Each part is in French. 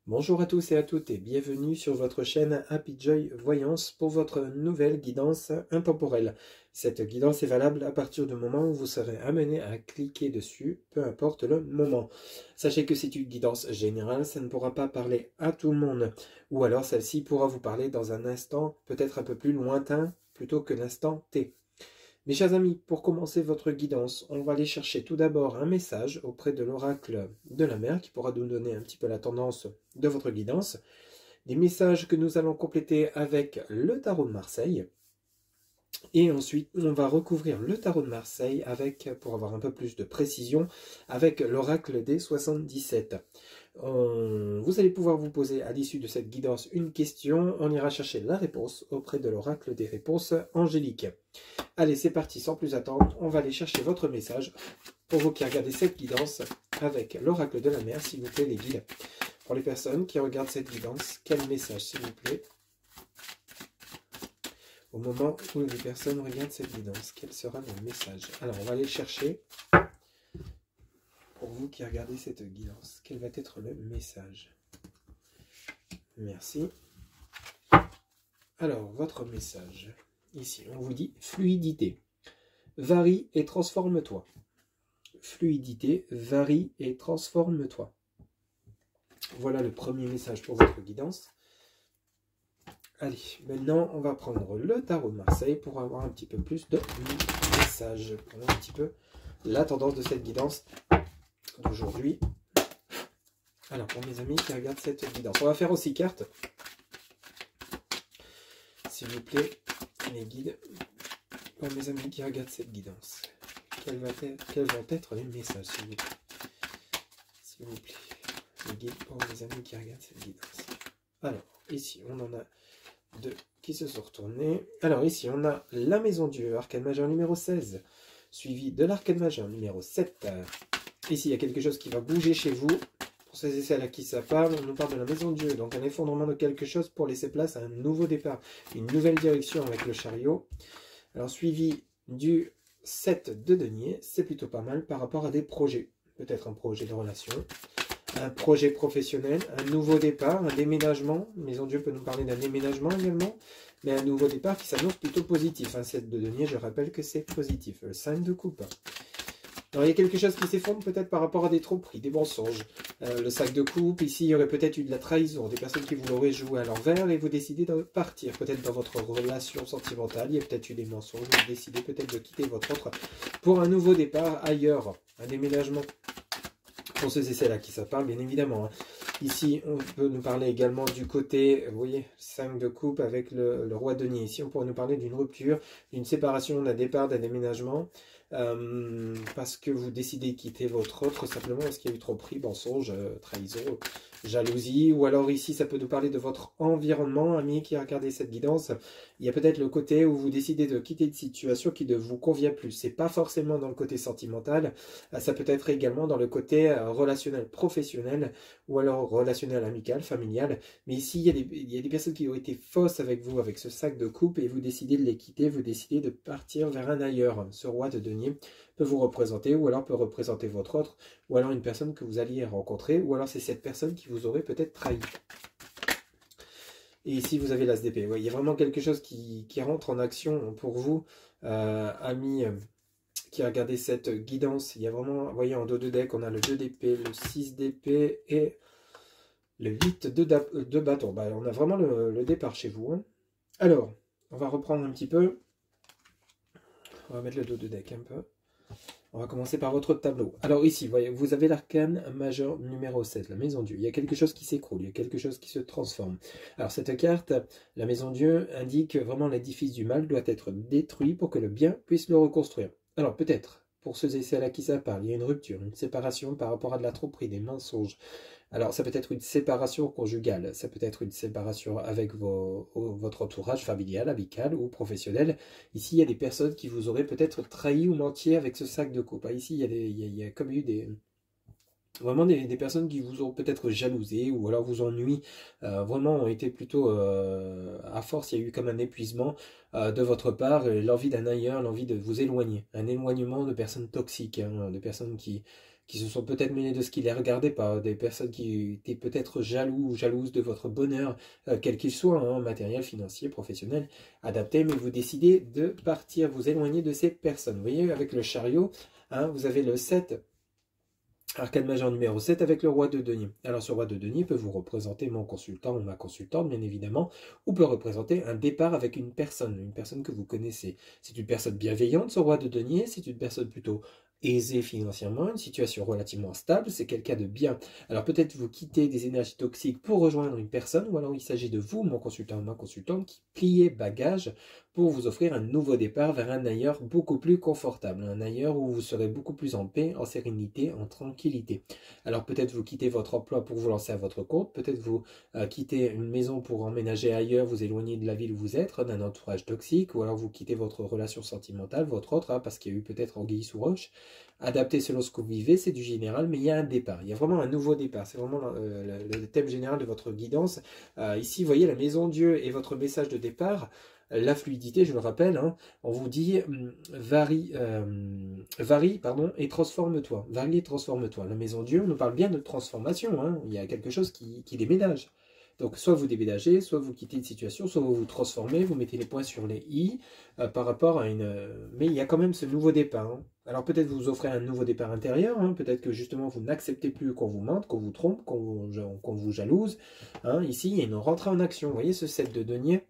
Bonjour à tous et à toutes et bienvenue sur votre chaîne Happy Joy Voyance pour votre nouvelle guidance intemporelle. Cette guidance est valable à partir du moment où vous serez amené à cliquer dessus, peu importe le moment. Sachez que c'est une guidance générale, ça ne pourra pas parler à tout le monde. Ou alors celle-ci pourra vous parler dans un instant peut-être un peu plus lointain plutôt que l'instant T. Mes chers amis, pour commencer votre guidance, on va aller chercher tout d'abord un message auprès de l'oracle de la mer qui pourra nous donner un petit peu la tendance de votre guidance. Des messages que nous allons compléter avec le tarot de Marseille. Et ensuite, on va recouvrir le tarot de Marseille avec, pour avoir un peu plus de précision, avec l'oracle des 77. Vous allez pouvoir vous poser à l'issue de cette guidance une question. On ira chercher la réponse auprès de l'oracle des réponses angéliques. Allez, c'est parti, sans plus attendre, on va aller chercher votre message pour vous qui regardez cette guidance avec l'oracle de la mer, s'il vous plaît, les guides. Pour les personnes qui regardent cette guidance, quel message, s'il vous plaît, au moment où les personnes regardent cette guidance, quel sera le message? Alors, on va aller chercher, pour vous qui regardez cette guidance, quel va être le message? Merci. Alors, votre message, ici, on vous dit fluidité. Varie et transforme-toi. Fluidité, varie et transforme-toi. Voilà le premier message pour votre guidance. Allez, maintenant, on va prendre le tarot de Marseille pour avoir un petit peu plus de messages. Pour voir un petit peu la tendance de cette guidance d'aujourd'hui. Alors, pour mes amis qui regardent cette guidance, on va faire aussi carte. S'il vous plaît, les guides, pour mes amis qui regardent cette guidance, quels vont être les messages, s'il vous plaît? S'il vous plaît, les guides, pour mes amis qui regardent cette guidance. Alors, ici, on en a deux qui se sont retournés. Alors, ici, on a la Maison Dieu, arcane majeur numéro 16, suivi de l'arcane majeur numéro 7. Ici, il y a quelque chose qui va bouger chez vous. Pour ceux et celles à qui ça parle, on nous parle de la Maison Dieu, donc un effondrement de quelque chose pour laisser place à un nouveau départ, une nouvelle direction avec le chariot. Alors, suivi du 7 de denier, c'est plutôt pas mal par rapport à des projets. Peut-être un projet de relation, un projet professionnel, un nouveau départ, un déménagement. Maison Dieu peut nous parler d'un déménagement également, mais un nouveau départ qui s'annonce plutôt positif. Un 7 de denier, je rappelle que c'est positif. Le 5 de coupe. Alors, il y a quelque chose qui s'effondre peut-être par rapport à des tromperies, des mensonges. Le sac de coupe, ici, il y aurait peut-être eu de la trahison, des personnes qui vous l'auraient joué à l'envers et vous décidez de partir. Peut-être dans votre relation sentimentale, il y a peut-être eu des mensonges, vous décidez peut-être de quitter votre autre pour un nouveau départ ailleurs, un déménagement. Pour ceux et celles à qui ça parle, bien évidemment. Ici, on peut nous parler également du côté, vous voyez, 5 de coupe avec le roi denier. Ici, on pourrait nous parler d'une rupture, d'une séparation, d'un départ, d'un déménagement. Parce que vous décidez de quitter votre autre, simplement parce qu'il y a eu tromperie, mensonge, trahison, jalousie. Ou alors ici, ça peut nous parler de votre environnement, amis qui regardez cette guidance. Il y a peut-être le côté où vous décidez de quitter une situation qui ne vous convient plus. C'est pas forcément dans le côté sentimental, ça peut être également dans le côté relationnel, professionnel, ou alors relationnel, amical, familial. Mais ici, il y a des personnes qui ont été fausses avec vous, avec ce sac de coupe, et vous décidez de les quitter, vous décidez de partir vers un ailleurs. Ce roi de denier peut vous représenter, ou alors peut représenter votre autre, ou alors une personne que vous alliez rencontrer, ou alors c'est cette personne qui vous aurait peut-être trahi. Et ici, vous avez l'as d'épée. Ouais, il y a vraiment quelque chose qui rentre en action pour vous, amis qui regardez cette guidance. Il y a vraiment, vous voyez, en dos de deck, on a le 2 d'épée, le 6 d'épée et le 8 de bâton. Bah, on a vraiment le départ chez vous. Hein. Alors, on va reprendre un petit peu. On va mettre le dos de deck un peu. On va commencer par votre tableau. Alors ici, voyez, vous avez l'arcane majeur numéro 7, la Maison Dieu. Il y a quelque chose qui s'écroule, il y a quelque chose qui se transforme. Alors cette carte, la Maison Dieu, indique vraiment l'édifice du mal doit être détruit pour que le bien puisse le reconstruire. Alors peut-être, pour ceux et celles à qui ça parle, il y a une rupture, une séparation par rapport à de la tromperie, des mensonges. Alors ça peut être une séparation conjugale, ça peut être une séparation avec votre entourage familial, amical ou professionnel. Ici, il y a des personnes qui vous auraient peut-être trahi ou menti avec ce sac de coupe. Ici, il y a comme eu Vraiment des personnes qui vous ont peut-être jalousé ou alors vous ennuient, vraiment ont été plutôt, à force, il y a eu comme un épuisement de votre part, l'envie d'un ailleurs, l'envie de vous éloigner, un éloignement de personnes toxiques, hein, de personnes qui se sont peut-être mêlées de ce qui les regardait pas, des personnes qui étaient peut-être jaloux ou jalouses de votre bonheur, quel qu'il soit, hein, matériel, financier, professionnel, adapté, mais vous décidez de partir, vous éloigner de ces personnes. Vous voyez, avec le chariot, hein, vous avez le 7. Arcane majeur numéro 7 avec le roi de denier. Alors ce roi de denier peut vous représenter mon consultant ou ma consultante, bien évidemment, ou peut représenter un départ avec une personne que vous connaissez. C'est une personne bienveillante, ce roi de denier, c'est une personne plutôt aisée financièrement, une situation relativement stable, c'est quelqu'un de bien. Alors peut-être vous quittez des énergies toxiques pour rejoindre une personne, ou alors il s'agit de vous, mon consultant ou ma consultante, qui pliez bagage pour vous offrir un nouveau départ vers un ailleurs beaucoup plus confortable, un ailleurs où vous serez beaucoup plus en paix, en sérénité, en tranquillité. Alors peut-être vous quittez votre emploi pour vous lancer à votre compte, peut-être vous quittez une maison pour emménager ailleurs, vous éloigner de la ville où vous êtes, d'un entourage toxique, ou alors vous quittez votre relation sentimentale, votre autre, hein, parce qu'il y a eu peut-être anguille sous roche. Adapté selon ce que vous vivez, c'est du général, mais il y a un départ, il y a vraiment un nouveau départ, c'est vraiment le thème général de votre guidance. Ici, vous voyez la maison Dieu et votre message de départ. La fluidité, je le rappelle, hein, on vous dit varie, pardon, et transforme-toi. Varie et transforme-toi. La maison Dieu, on nous parle bien de transformation. Hein, il y a quelque chose qui déménage. Donc, soit vous déménagez, soit vous quittez une situation, soit vous vous transformez, vous mettez les points sur les i par rapport à une. Mais il y a quand même ce nouveau départ. Hein. Alors peut-être vous offrez un nouveau départ intérieur. Hein, peut-être que justement vous n'acceptez plus qu'on vous mente, qu'on vous trompe, qu'on vous jalouse. Hein. Ici, il y a une rentrée en action. Vous voyez ce 7 de denier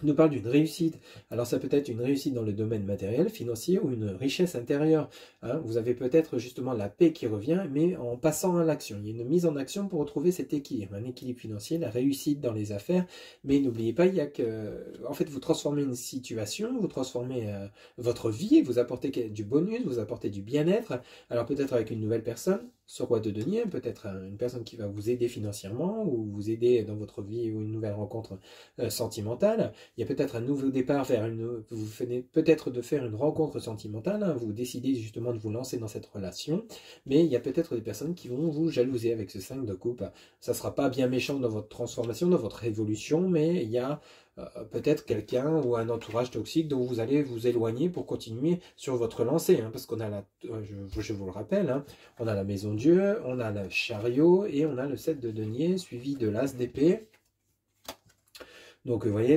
nous parle d'une réussite. Alors ça peut être une réussite dans le domaine matériel, financier ou une richesse intérieure. Hein. Vous avez peut-être justement la paix qui revient, mais en passant à l'action. Il y a une mise en action pour retrouver cet équilibre, un équilibre financier, la réussite dans les affaires. Mais n'oubliez pas, il y a que, en fait, vous transformez une situation, vous transformez votre vie, vous apportez du bonus, vous apportez du bien-être. Alors peut-être avec une nouvelle personne, ce roi de denier, peut-être une personne qui va vous aider financièrement ou vous aider dans votre vie ou une nouvelle rencontre sentimentale. Il y a peut-être un nouveau départ vers une... Vous venez peut-être de faire une rencontre sentimentale, hein, vous décidez justement de vous lancer dans cette relation, mais il y a peut-être des personnes qui vont vous jalouser avec ce 5 de coupe. Ça ne sera pas bien méchant dans votre transformation, dans votre évolution, mais il y a peut-être quelqu'un ou un entourage toxique dont vous allez vous éloigner pour continuer sur votre lancée, hein, parce qu'on a je vous le rappelle, hein, on a la maison Dieu, on a le chariot et on a le 7 de denier suivi de l'as d'épée. Donc vous voyez,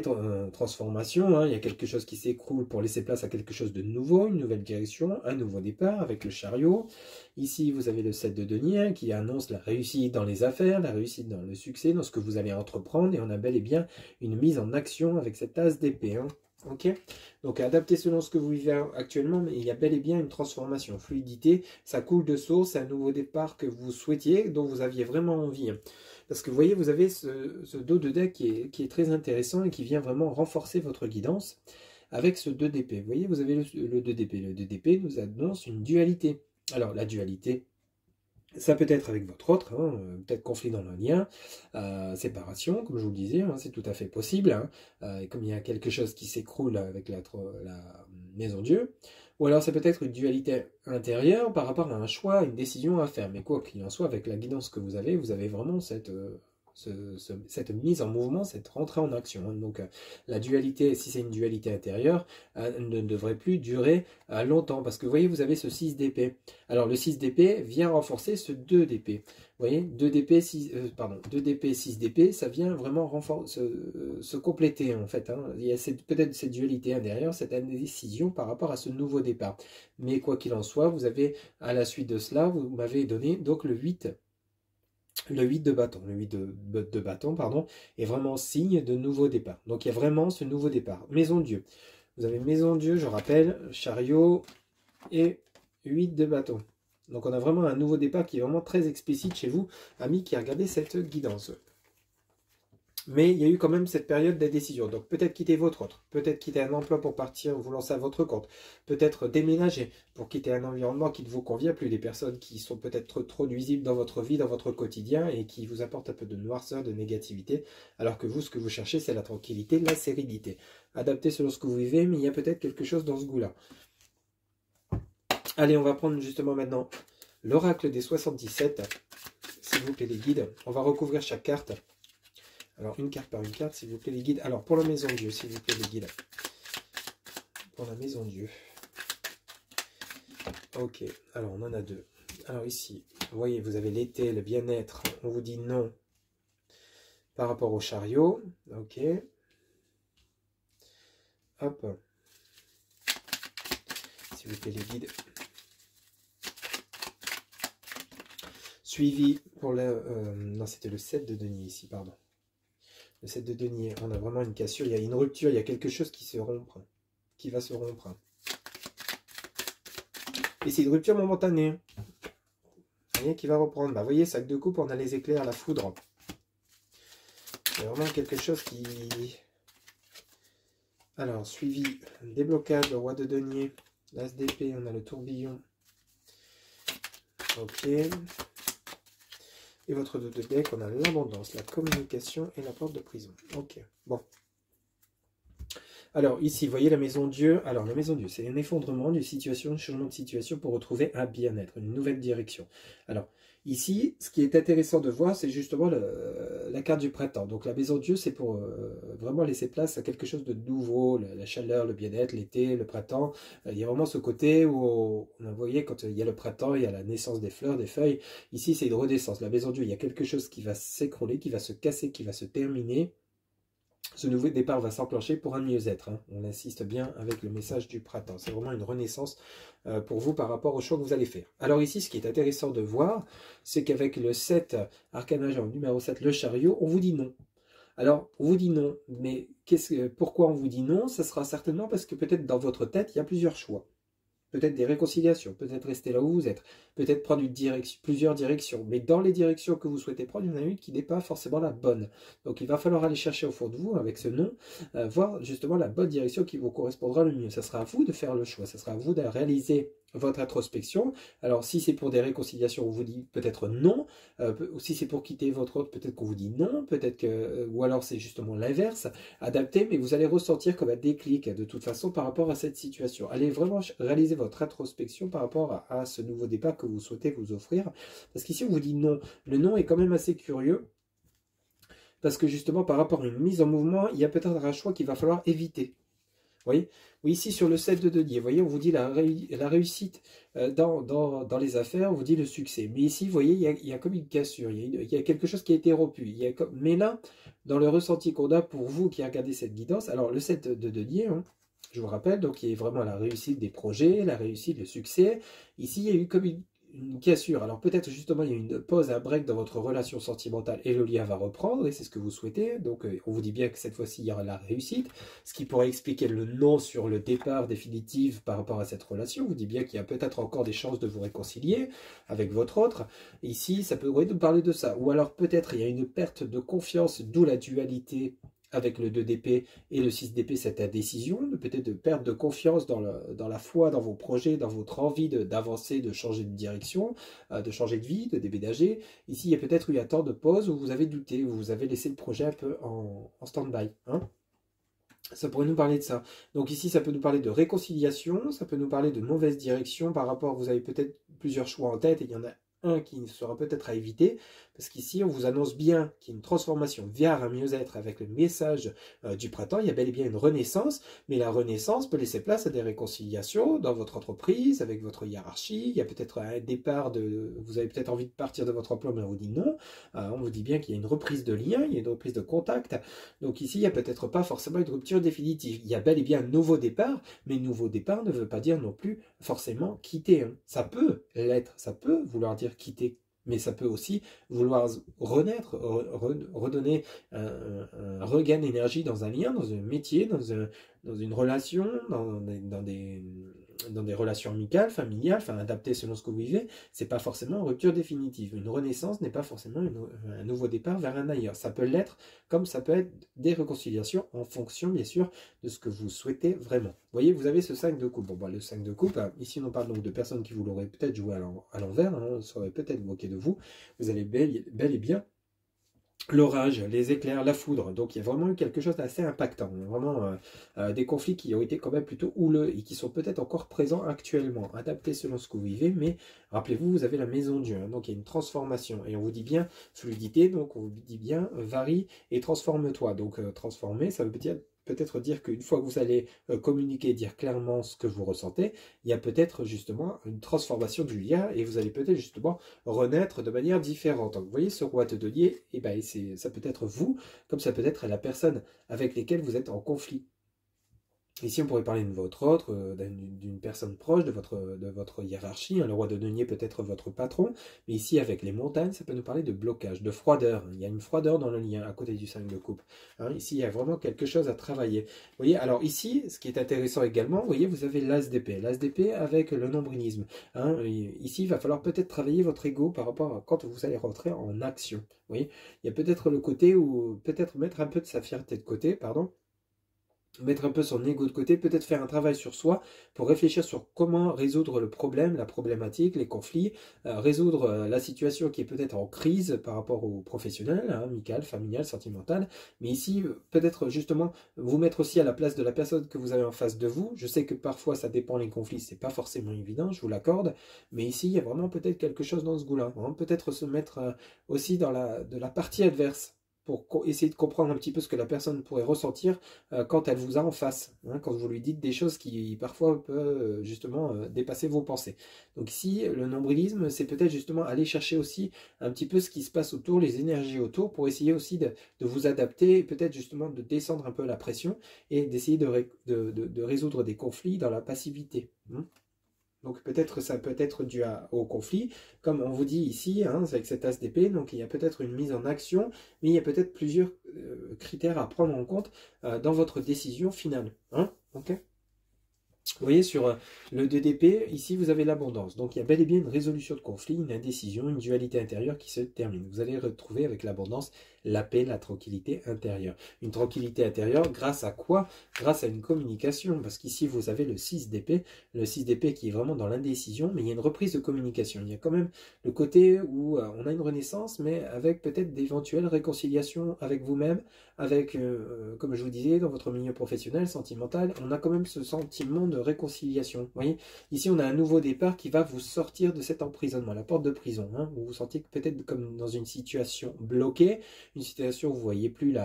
transformation, hein, il y a quelque chose qui s'écroule pour laisser place à quelque chose de nouveau, une nouvelle direction, un nouveau départ avec le chariot. Ici, vous avez le 7 de denier hein, qui annonce la réussite dans les affaires, la réussite dans le succès, dans ce que vous allez entreprendre. Et on a bel et bien une mise en action avec cette as d'épée. Hein. Ok, donc adapté selon ce que vous vivez actuellement, mais il y a bel et bien une transformation, fluidité, ça coule de source, c'est un nouveau départ que vous souhaitiez, dont vous aviez vraiment envie. Parce que vous voyez, vous avez ce dos de deck qui est très intéressant et qui vient vraiment renforcer votre guidance avec ce 2 d'épée. Vous voyez, vous avez le 2 d'épée. Le 2 d'épée nous annonce une dualité. Alors, la dualité, ça peut être avec votre autre, hein, peut-être conflit dans le lien, séparation, comme je vous le disais, hein, c'est tout à fait possible. Hein, et comme il y a quelque chose qui s'écroule avec la maison Dieu, ou alors ça peut être une dualité intérieure par rapport à un choix, une décision à faire. Mais quoi qu'il en soit, avec la guidance que vous avez vraiment cette mise en mouvement, cette rentrée en action. Hein. Donc la dualité, si c'est une dualité intérieure, ne devrait plus durer longtemps. Parce que vous voyez, vous avez ce 6 d'épée. Alors le 6 d'épée vient renforcer ce 2 d'épée. Vous voyez, 2 d'épée, 2 d'épée, 6 d'épée, ça vient vraiment se compléter en fait. Hein. Il y a peut-être cette dualité intérieure, cette indécision par rapport à ce nouveau départ. Mais quoi qu'il en soit, vous avez à la suite de cela, vous m'avez donné donc le 8 de bâton. Le 8 de bâton, pardon, est vraiment signe de nouveau départ. Donc il y a vraiment ce nouveau départ. Maison Dieu. Vous avez Maison Dieu, je rappelle, chariot et 8 de bâton. Donc on a vraiment un nouveau départ qui est vraiment très explicite chez vous, amis qui regardez cette guidance. Mais il y a eu quand même cette période d'indécision. Donc peut-être quitter votre autre, peut-être quitter un emploi pour partir vous lancer à votre compte, peut-être déménager pour quitter un environnement qui ne vous convient plus, des personnes qui sont peut-être trop nuisibles dans votre vie, dans votre quotidien et qui vous apportent un peu de noirceur, de négativité, alors que vous, ce que vous cherchez, c'est la tranquillité, la sérénité. Adapté selon ce que vous vivez, mais il y a peut-être quelque chose dans ce goût-là. Allez, on va prendre justement maintenant L'oracle des 77, s'il vous plaît les guides. On va recouvrir chaque carte. Alors, une carte par une carte, s'il vous plaît les guides. Alors, pour la maison Dieu, s'il vous plaît les guides. Pour la maison Dieu. Ok, alors on en a deux. Alors ici, vous voyez, vous avez l'été, le bien-être. On vous dit non par rapport au chariot. Ok. Hop. S'il vous plaît les guides. Suivi pour le... non, c'était le 7 de denier ici, pardon. Le 7 de denier, on a vraiment une cassure, il y a une rupture, il y a quelque chose qui se rompre, qui va se rompre. Et c'est une rupture momentanée. Rien qui va reprendre. Bah, vous voyez, sac de coupe, on a les éclairs, la foudre. C'est vraiment quelque chose qui... Alors, suivi, déblocage, le roi de denier, l'as d'épée, on a le tourbillon. Ok. Et votre 2 de bec, on a l'abondance, la communication et la porte de prison. Ok, bon. Alors ici, vous voyez la maison Dieu. Alors la maison Dieu, c'est un effondrement d'une situation, un changement de situation pour retrouver un bien-être, une nouvelle direction. Alors ici, ce qui est intéressant de voir, c'est justement la carte du printemps. Donc la maison Dieu, c'est pour vraiment laisser place à quelque chose de nouveau, la chaleur, le bien-être, l'été, le printemps. Il y a vraiment ce côté où, vous voyez, quand il y a le printemps, il y a la naissance des fleurs, des feuilles. Ici, c'est une renaissance. La maison Dieu, il y a quelque chose qui va s'écrouler, qui va se casser, qui va se terminer. Ce nouveau départ va s'enclencher pour un mieux-être. Hein. On insiste bien avec le message du printemps. C'est vraiment une renaissance pour vous par rapport au choix que vous allez faire. Alors ici, ce qui est intéressant de voir, c'est qu'avec le 7, arcane majeur numéro 7, le chariot, on vous dit non. Alors, on vous dit non, mais pourquoi on vous dit non? Ça sera certainement parce que peut-être dans votre tête, il y a plusieurs choix. Peut-être des réconciliations, peut-être rester là où vous êtes, peut-être prendre plusieurs directions. Mais dans les directions que vous souhaitez prendre, il y en a une qui n'est pas forcément la bonne. Donc il va falloir aller chercher au fond de vous, avec ce nom, voir justement la bonne direction qui vous correspondra le mieux. Ça sera à vous de faire le choix, ça sera à vous de réaliser votre introspection. Alors si c'est pour des réconciliations, on vous dit peut-être non. Si c'est pour quitter votre autre, peut-être qu'on vous dit non. Peut-être que, ou alors c'est justement l'inverse. Adapté, mais vous allez ressentir comme un déclic de toute façon par rapport à cette situation. Allez vraiment réaliser votre introspection par rapport à ce nouveau départ que vous souhaitez vous offrir. Parce qu'ici on vous dit non. Le non est quand même assez curieux. Parce que justement par rapport à une mise en mouvement, il y a peut-être un choix qu'il va falloir éviter. Vous voyez, oui, ici sur le 7 de denier, vous voyez, on vous dit la réussite dans les affaires, on vous dit le succès. Mais ici, vous voyez, il y a comme une cassure, il y a quelque chose qui a été rompu. Mais là, dans le ressenti qu'on a pour vous qui regardez cette guidance, alors le 7 de denier, hein, je vous rappelle, donc il y a vraiment la réussite des projets, la réussite, le succès. Ici, il y a eu comme une cassure. Alors peut-être justement il y a une pause, un break dans votre relation sentimentale et le lien va reprendre et c'est ce que vous souhaitez. Donc on vous dit bien que cette fois-ci il y aura la réussite, ce qui pourrait expliquer le non sur le départ définitif par rapport à cette relation. On vous dit bien qu'il y a peut-être encore des chances de vous réconcilier avec votre autre. Ici ça pourrait nous parler de ça. Ou alors peut-être il y a une perte de confiance, d'où la dualité avec le 2 d'épée et le 6 d'épée, cette indécision, peut-être de perte de confiance dans la foi, dans vos projets, dans votre envie d'avancer, de changer de direction, de changer de vie, de déménager. Ici, il y a peut-être eu un temps de pause où vous avez douté, où vous avez laissé le projet un peu en stand-by. Hein, ça pourrait nous parler de ça. Donc ici, ça peut nous parler de réconciliation, ça peut nous parler de mauvaise direction par rapport, vous avez peut-être plusieurs choix en tête et il y en a un qui sera peut-être à éviter, parce qu'ici on vous annonce bien qu'il y a une transformation vers un mieux-être avec le message du printemps. Il y a bel et bien une renaissance, mais la renaissance peut laisser place à des réconciliations dans votre entreprise, avec votre hiérarchie. Il y a peut-être un départ, vous avez peut-être envie de partir de votre emploi, mais on vous dit non. On vous dit bien qu'il y a une reprise de lien, il y a une reprise de contact. Donc ici, il n'y a peut-être pas forcément une rupture définitive. Il y a bel et bien un nouveau départ, mais nouveau départ ne veut pas dire non plus forcément quitter. Hein. Ça peut l'être, ça peut vouloir dire quitter, mais ça peut aussi vouloir renaître, redonner un regain d'énergie dans un lien, dans un métier, dans une relation, dans des relations amicales, familiales, enfin adaptées selon ce que vous vivez. C'est pas forcément une rupture définitive. Une renaissance n'est pas forcément un nouveau départ vers un ailleurs. Ça peut l'être, comme ça peut être des réconciliations en fonction, bien sûr, de ce que vous souhaitez vraiment. Vous voyez, vous avez ce 5 de coupe. Bon, bah, le 5 de coupe, hein, ici on parle donc de personnes qui vous l'auraient peut-être joué à l'envers, hein, ça aurait peut-être moqué de vous. Vous allez bel et bien l'orage, les éclairs, la foudre. Donc il y a vraiment eu quelque chose d'assez impactant. Vraiment des conflits qui ont été quand même plutôt houleux et qui sont peut-être encore présents actuellement, adaptés selon ce que vous vivez. Mais rappelez-vous, vous avez la maison Dieu, hein, donc il y a une transformation. Et on vous dit bien fluidité, donc on vous dit bien varie et transforme-toi. Donc transformer, ça veut dire peut-être dire qu'une fois que vous allez communiquer, dire clairement ce que vous ressentez, il y a peut-être justement une transformation du lien et vous allez peut-être justement renaître de manière différente. Donc, vous voyez, ce roi de denier, eh ben, ça peut être vous, comme ça peut être la personne avec laquelle vous êtes en conflit. Ici, on pourrait parler de votre autre, d'une personne proche de votre hiérarchie. Hein. Le roi de denier peut être votre patron. Mais ici, avec les montagnes, ça peut nous parler de blocage, de froideur. Il y a une froideur dans le lien à côté du 5 de coupe. Hein. Ici, il y a vraiment quelque chose à travailler. Vous voyez, alors ici, ce qui est intéressant également, vous voyez, vous avez l'as d'épée. L'as d'épée avec le nombrilisme. Hein. Ici, il va falloir peut-être travailler votre ego par rapport à quand vous allez rentrer en action. Vous voyez, il y a peut-être le côté où, peut-être mettre un peu de sa fierté de côté, pardon, mettre un peu son ego de côté, peut-être faire un travail sur soi pour réfléchir sur comment résoudre le problème, la problématique, les conflits, résoudre la situation qui est peut-être en crise par rapport au professionnel, hein, amical, familial, sentimental, mais ici, peut-être justement vous mettre aussi à la place de la personne que vous avez en face de vous. Je sais que parfois ça dépend les conflits, c'est pas forcément évident, je vous l'accorde, mais ici il y a vraiment peut-être quelque chose dans ce goût-là, hein, peut-être se mettre aussi dans de la partie adverse, pour essayer de comprendre un petit peu ce que la personne pourrait ressentir quand elle vous a en face, hein, quand vous lui dites des choses qui parfois peuvent justement dépasser vos pensées. Donc ici, le nombrilisme, c'est peut-être justement aller chercher aussi un petit peu ce qui se passe autour, les énergies autour, pour essayer aussi de vous adapter, peut-être justement de descendre un peu la pression et d'essayer de résoudre des conflits dans la passivité. Hein. Donc peut-être ça peut être dû au conflit, comme on vous dit ici, hein, avec cet as d'épée, donc il y a peut-être une mise en action, mais il y a peut-être plusieurs critères à prendre en compte dans votre décision finale. Hein, ok. Vous voyez, sur le 2 d'épée, ici, vous avez l'abondance. Donc, il y a bel et bien une résolution de conflit, une indécision, une dualité intérieure qui se termine. Vous allez retrouver avec l'abondance la paix, la tranquillité intérieure. Une tranquillité intérieure, grâce à quoi? Grâce à une communication. Parce qu'ici, vous avez le 6 d'épée. Le 6 d'épée qui est vraiment dans l'indécision, mais il y a une reprise de communication. Il y a quand même le côté où on a une renaissance, mais avec peut-être d'éventuelles réconciliations avec vous-même, avec, comme je vous disais, dans votre milieu professionnel, sentimental, on a quand même ce sentiment de réconciliation. Vous voyez, ici, on a un nouveau départ qui va vous sortir de cet emprisonnement, la porte de prison. Hein. Vous vous sentez peut-être comme dans une situation bloquée, une situation où vous ne voyez plus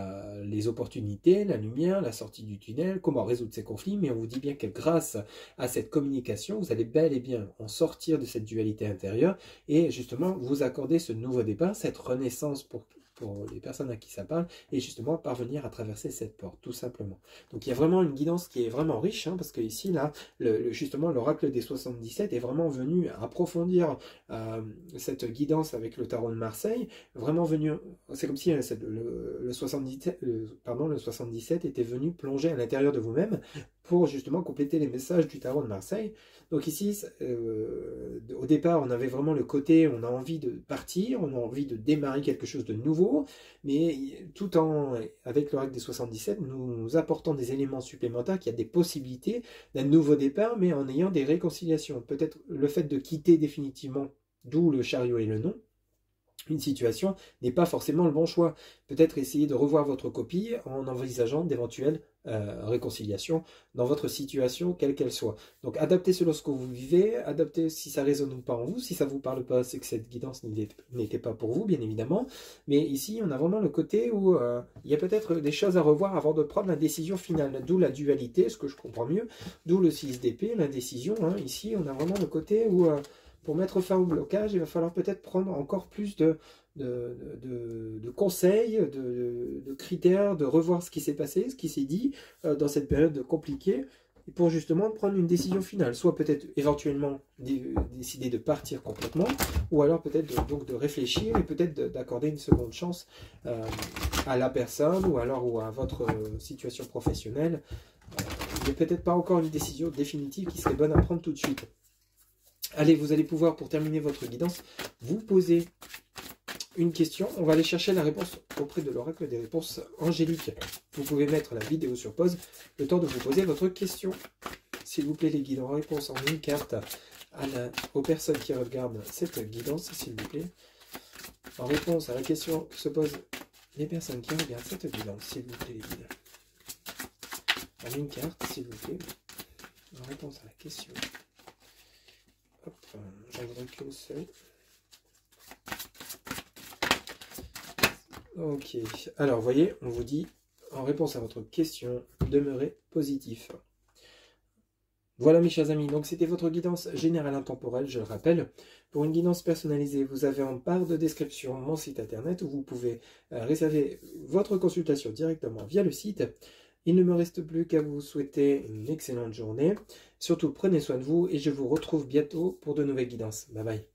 les opportunités, la lumière, la sortie du tunnel, comment résoudre ces conflits, mais on vous dit bien que grâce à cette communication, vous allez bel et bien en sortir de cette dualité intérieure et justement vous accorder ce nouveau départ, cette renaissance pour les personnes à qui ça parle, et justement parvenir à traverser cette porte, tout simplement. Donc il y a vraiment une guidance qui est vraiment riche, hein, parce que ici, là, justement, l'oracle des 77 est vraiment venu approfondir cette guidance avec le tarot de Marseille, vraiment venu, c'est comme si le 77 était venu plonger à l'intérieur de vous-même pour justement compléter les messages du tarot de Marseille. Donc ici, au départ, on avait vraiment le côté, on a envie de partir, on a envie de démarrer quelque chose de nouveau, mais tout en, avec l'oracle des 77, nous apportons des éléments supplémentaires, qu'il y a des possibilités d'un nouveau départ, mais en ayant des réconciliations. Peut-être le fait de quitter définitivement, d'où le chariot et le nom, une situation n'est pas forcément le bon choix. Peut-être essayer de revoir votre copie en envisageant d'éventuelles réconciliations dans votre situation, quelle qu'elle soit. Donc adaptez selon ce que vous vivez, adaptez si ça résonne ou pas en vous. Si ça ne vous parle pas, c'est que cette guidance n'était pas pour vous, bien évidemment. Mais ici, on a vraiment le côté où il y a peut-être des choses à revoir avant de prendre la décision finale. D'où la dualité, ce que je comprends mieux. D'où le 6 d'épée, l'indécision. Hein. Ici, on a vraiment le côté où... pour mettre fin au blocage, il va falloir peut-être prendre encore plus de conseils, de critères, de revoir ce qui s'est passé, ce qui s'est dit dans cette période compliquée, pour justement prendre une décision finale. Soit peut-être éventuellement décider de partir complètement, ou alors peut-être donc de réfléchir et peut-être d'accorder une seconde chance à la personne, ou à votre situation professionnelle. Il n'y a peut-être pas encore une décision définitive qui serait bonne à prendre tout de suite. Allez, vous allez pouvoir, pour terminer votre guidance, vous poser une question. On va aller chercher la réponse auprès de l'oracle des réponses angéliques. Vous pouvez mettre la vidéo sur pause, le temps de vous poser votre question. S'il vous plaît, les guides en réponse en une carte aux personnes qui regardent cette guidance, s'il vous plaît. En réponse à la question que se pose les personnes qui regardent cette guidance, s'il vous plaît, les guides. Prenez une carte, s'il vous plaît, en réponse à la question. Hop, j'en voudrais qu'une seule. Ok, alors vous voyez, on vous dit, en réponse à votre question, demeurez positif. Voilà mes chers amis, donc c'était votre guidance générale intemporelle, je le rappelle. Pour une guidance personnalisée, vous avez en barre de description mon site internet où vous pouvez réserver votre consultation directement via le site. Il ne me reste plus qu'à vous souhaiter une excellente journée. Surtout, prenez soin de vous et je vous retrouve bientôt pour de nouvelles guidances. Bye bye.